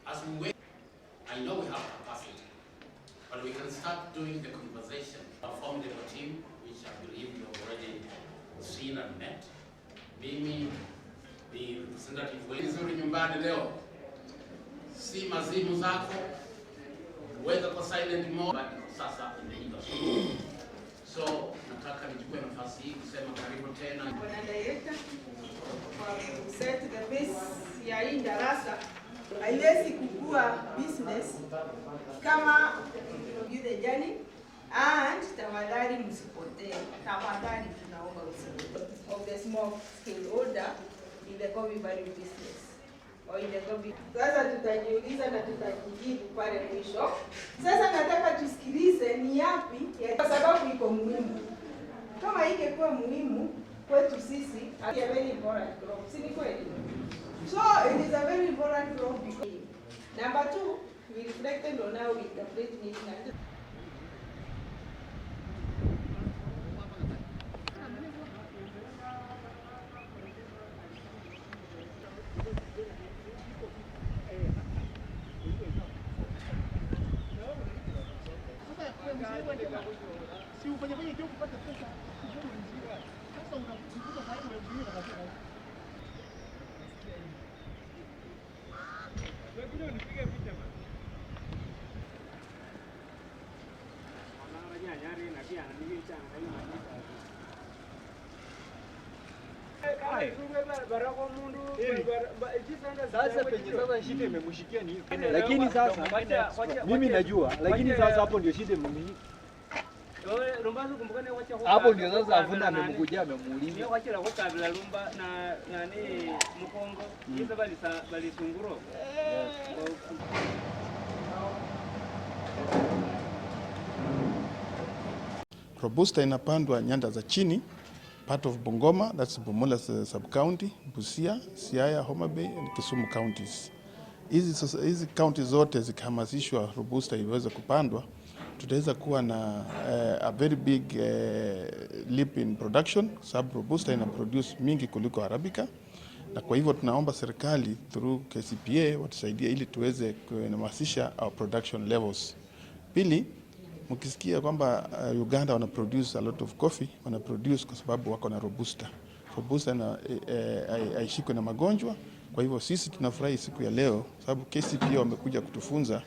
as we wait, I know we have capacity, but we can start doing the conversation. I formed a team, which I believe you have already seen and met. Mimi, the representative wizuri nyumbani leo, si mazimu zako, uweza kwa silent mode, sasa imeiva. So, nataka nichukue nafasi hii kusema karibu tena. Bwana Director, kwa set the base ya hii darasa, haiwezi kukua business kama yule jani, and tafadhali msipotee. Tafadhali tunaomba usipotee of the small scale holder in the coffee value business. Sasa tutajiuliza na tutajibu pale mwisho. Sasa nataka tusikilize ni yapi kwa sababu iko muhimu. Kama ingekuwa muhimu kwetu sisi, a very important crop. Si ni kweli? So it is a very important crop because number 2, we reflected on how we interpret meaning. Si ufanye ndio kupata pesa. Sasa unakuta faida ya dunia kabisa. Wewe unipige picha bana. Ana nyanyari na pia ananiambia chana na hiyo majita. Sasa penye sasa shida imemshikia ni hiyo. Lakini sasa mimi najua, lakini sasa hapo ndio shida imemshika. Hapo ndio sasa avuna amemkuja amemuuliza. Yeye wachira kwa kabla lumba na nani mkongo. Hizo bali sunguro. Robusta inapandwa nyanda za chini, part of Bungoma, that's Bumula sub-county, Busia, Siaya, Homa Bay and Kisumu counties. Hizi counties zote zikihamasishwa Robusta iweze kupandwa, tutaweza kuwa na a very big leap in production, sababu Robusta ina produce mingi kuliko Arabica, na kwa hivyo tunaomba serikali through KCPA watusaidie ili tuweze kuhamasisha our production levels. Pili, mkisikia kwamba Uganda wana produce a lot of coffee, wana produce kwa sababu wako na Robusta. Robusta na haishikwi na magonjwa, kwa hivyo sisi tunafurahi siku ya leo sababu KCPA wamekuja kutufunza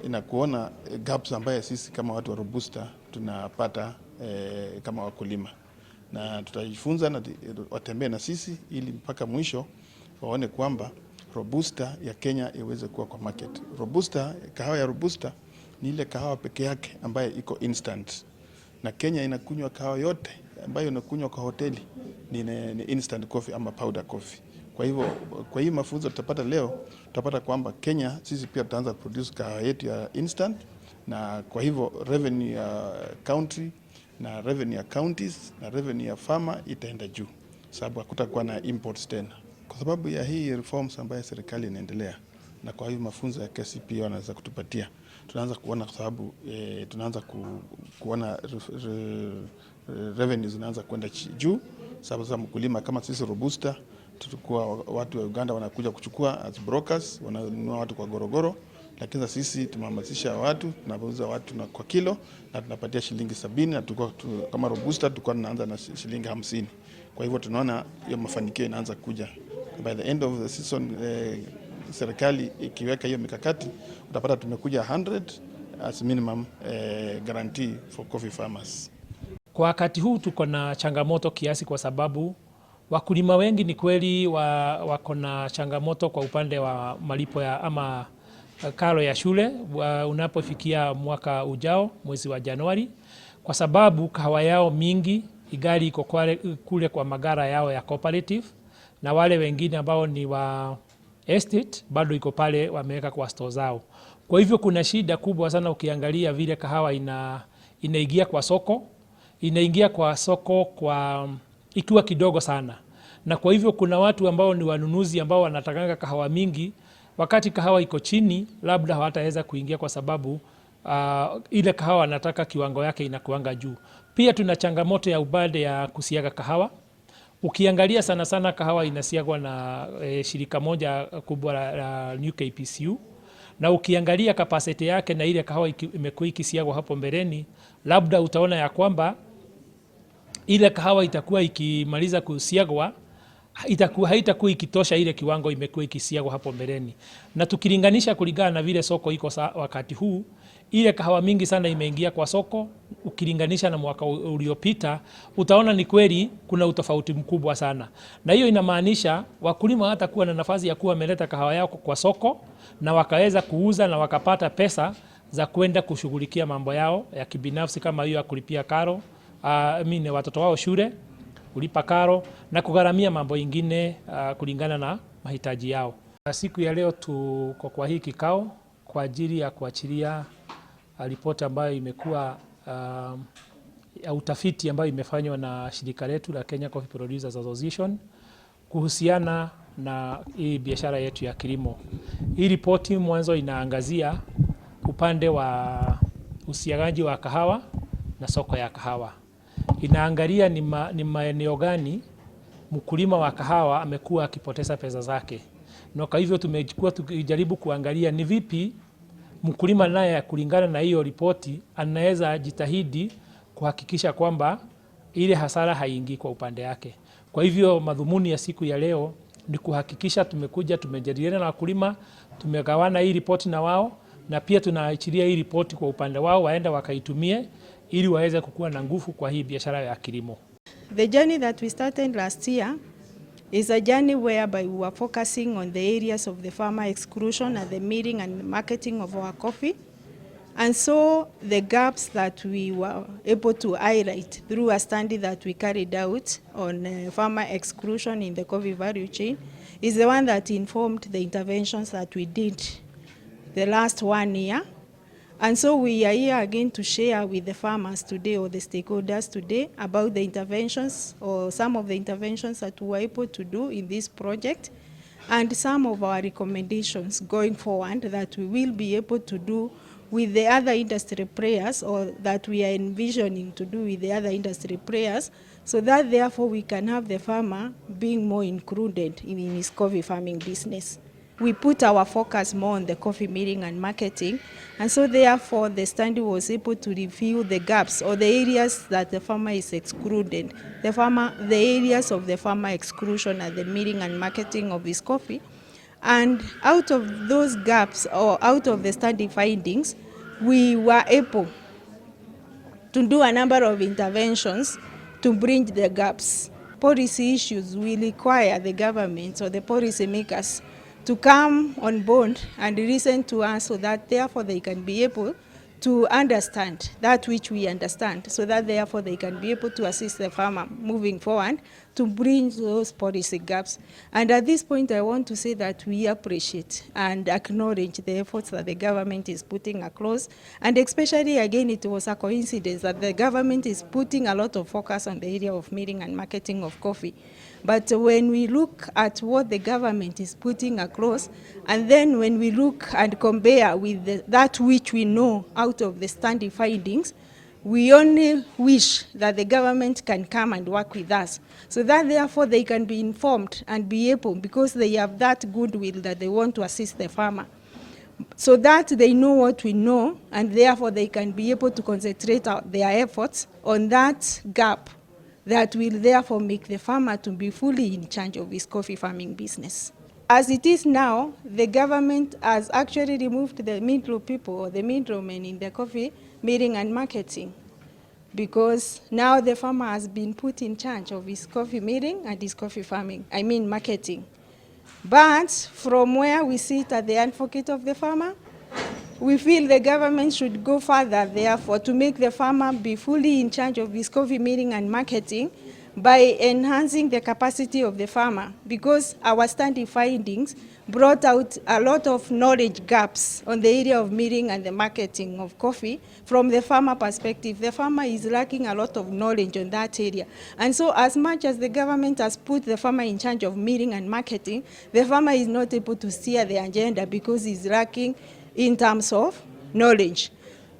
na kuona gaps ambaye sisi kama watu wa Robusta tunapata kama wakulima. Na tutajifunza na watembee na sisi ili mpaka mwisho waone kwamba Robusta ya Kenya iweze kuwa kwa market. Robusta, kahawa ya Robusta ni ile kahawa peke yake ambaye iko instant. Na Kenya inakunywa kahawa yote ambayo inakunywa kwa hoteli ni instant coffee ama powder coffee. Kwa hivyo, kwa hii mafunzo tutapata leo, tutapata kwamba Kenya sisi pia tutaanza produce kahawa yetu ya instant, na kwa hivyo revenue ya country na revenue ya counties na revenue ya farmer itaenda juu, sababu hakutakuwa na imports tena. Kwa sababu ya hii reforms ambayo serikali inaendelea na kwa hivyo mafunzo ya KCPA wanaweza kutupatia, tunaanza kuona kwa sababu tunaanza kuona revenue zinaanza kwenda juu, sababu sasa mkulima kama sisi Robusta tulikuwa watu wa Uganda wanakuja kuchukua as brokers, wananunua watu kwa gorogoro, lakini sisi tumehamasisha watu, tunauza watu na kwa kilo na tunapatia shilingi 70, na tulikuwa kama Robusta tulikuwa tunaanza na shilingi 50. Kwa hivyo tunaona hiyo mafanikio inaanza kuja. By the end of the season serikali ikiweka hiyo mikakati utapata tumekuja 100 as minimum guarantee for coffee farmers. Kwa wakati huu tuko na changamoto kiasi kwa sababu wakulima wengi ni kweli wako na changamoto kwa upande wa malipo ya ama karo ya shule unapofikia mwaka ujao mwezi wa Januari, kwa sababu kahawa yao mingi igali iko kule kwa magara yao ya cooperative, na wale wengine ambao ni wa estate bado iko pale wameweka kwa store zao. Kwa hivyo kuna shida kubwa sana ukiangalia vile kahawa inaingia kwa soko, inaingia kwa soko kwa ikiwa kidogo sana. Na kwa hivyo kuna watu ambao ni wanunuzi ambao wanatakanga kahawa mingi, wakati kahawa iko chini labda hawataweza kuingia kwa sababu ile kahawa wanataka kiwango yake inakuanga juu. Pia tuna changamoto ya ubade ya kusiaga kahawa. Ukiangalia sana sana kahawa inasiagwa na shirika moja kubwa la New KPCU, na ukiangalia capacity yake na ile kahawa imekuwa ikisiagwa hapo mbeleni, labda utaona ya kwamba ile kahawa itakuwa ikimaliza kusiagwa haitakuwa ikitosha ile kiwango imekuwa ikisiagwa hapo mbeleni. Na tukilinganisha kulingana na vile soko iko wakati huu, ile kahawa mingi sana imeingia kwa soko, ukilinganisha na mwaka uliopita, utaona ni kweli kuna utofauti mkubwa sana. Na hiyo inamaanisha wakulima hata kuwa na nafasi ya kuwa wameleta kahawa yao kwa soko na wakaweza kuuza na wakapata pesa za kwenda kushughulikia mambo yao ya kibinafsi, kama hiyo ya kulipia karo, watoto wao shule, kulipa karo na kugharamia mambo ingine kulingana na mahitaji yao. Siku ya leo tuko kwa hii kikao kwa ajili ya kuachilia ripoti ambayo imekuwa utafiti ambayo imefanywa na shirika letu la Kenya Coffee Producers Association kuhusiana na hii biashara yetu ya kilimo. Hii ripoti mwanzo inaangazia upande wa usiagaji wa kahawa na soko ya kahawa. Inaangalia ni maeneo gani mkulima wa kahawa amekuwa akipoteza pesa zake. Na kwa hivyo tumekuwa tukijaribu kuangalia ni vipi mkulima naye kulingana na hiyo ripoti anaweza jitahidi kuhakikisha kwamba ile hasara haingii kwa upande yake. Kwa hivyo madhumuni ya siku ya leo ni kuhakikisha tumejadiliana na wakulima, tumegawana hii ripoti na wao, na pia tunaachilia hii ripoti kwa upande wao waenda wakaitumie ili waweze kukua na nguvu kwa hii biashara ya kilimo. The journey that we started last year is a journey whereby we were focusing on the areas of the farmer exclusion and the milling and marketing of our coffee. And so the gaps that we were able to highlight through a study that we carried out on farmer exclusion in the coffee value chain is the one that informed the interventions that we did the last 1 year. And so we are here again to share with the farmers today, or the stakeholders today, about the interventions or some of the interventions that we were able to do in this project, and some of our recommendations going forward that we will be able to do with the other industry players, or that we are envisioning to do with the other industry players, so that therefore we can have the farmer being more included in his coffee farming business. We put our focus more on the coffee milling and marketing, and so therefore the study was able to review the gaps or the areas that the farmer is excluded, the areas of the farmer exclusion at the milling and marketing of his coffee. And out of those gaps, or out of the study findings, we were able to do a number of interventions to bridge the gaps. Policy issues will require the government or the policy makers to come on board and listen to us, so that therefore they can be able to understand that which we understand, so that therefore they can be able to assist the farmer moving forward to bridge those policy gaps. And at this point, I want to say that we appreciate and acknowledge the efforts that the government is putting across, and especially again, it was a coincidence that the government is putting a lot of focus on the area of milling and marketing of coffee. But when we look at what the government is putting across, and then when we look and compare with that which we know out of the study findings, we only wish that the government can come and work with us, so that therefore they can be informed and be able, because they have that goodwill that they want to assist the farmer, so that they know what we know, and therefore they can be able to concentrate their efforts on that gap that will therefore make the farmer to be fully in charge of his coffee farming business. As it is now, the government has actually removed the middle people, or the middlemen in the coffee milling and marketing, because now the farmer has been put in charge of his coffee milling and his coffee farming, marketing. But from where we sit at the advocate of the farmer, we feel the government should go further, therefore, to make the farmer be fully in charge of his coffee milling and marketing by enhancing the capacity of the farmer, because our study findings brought out a lot of knowledge gaps on the area of milling and the marketing of coffee. From the farmer perspective, the farmer is lacking a lot of knowledge on that area. And so as much as the government has put the farmer in charge of milling and marketing, the farmer is not able to steer the agenda because he's lacking in terms of knowledge.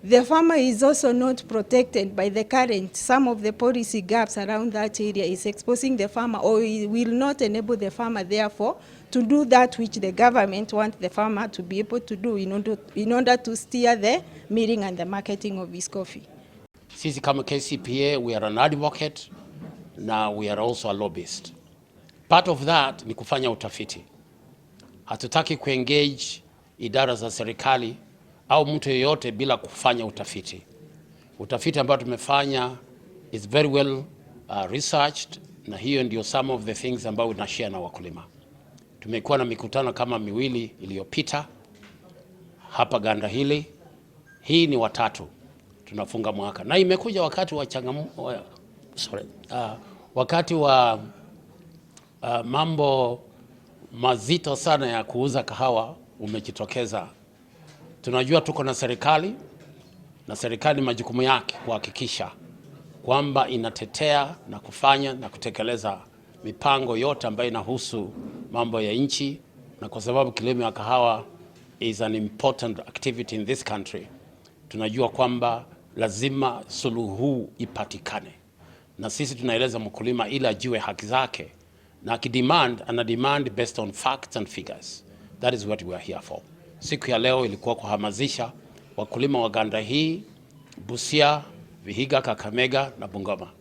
The farmer is also not protected by the current. Some of the policy gaps around that area is exposing the farmer, or will not enable the farmer, therefore, to do that which the government wants the farmer to be able to do in order to steer the milling and the marketing of his coffee. Sisi kama KCPA, we are an advocate, na we are also a lobbyist. Part of that ni kufanya utafiti. Hatutaki kuengage idara za serikali au mtu yeyote bila kufanya utafiti. Utafiti ambao tumefanya is very well researched, na hiyo ndio some of the things ambao we share na wakulima. Tumekuwa na mikutano kama miwili iliyopita hapa ganda hili. Hii ni watatu tunafunga mwaka, na imekuja wakati wa wakati wa mambo mazito sana ya kuuza kahawa umejitokeza. Tunajua tuko na serikali, na serikali majukumu yake kuhakikisha kwamba inatetea na kufanya na kutekeleza mipango yote ambayo inahusu mambo ya nchi, na kwa sababu kilimo ya kahawa is an important activity in this country, tunajua kwamba lazima suluhu ipatikane, na sisi tunaeleza mkulima ili ajue haki zake, na ana demand based on facts and figures. That is what we are here for. Siku ya leo ilikuwa kuhamasisha wakulima wa ganda hii, Busia, Vihiga, Kakamega na Bungoma.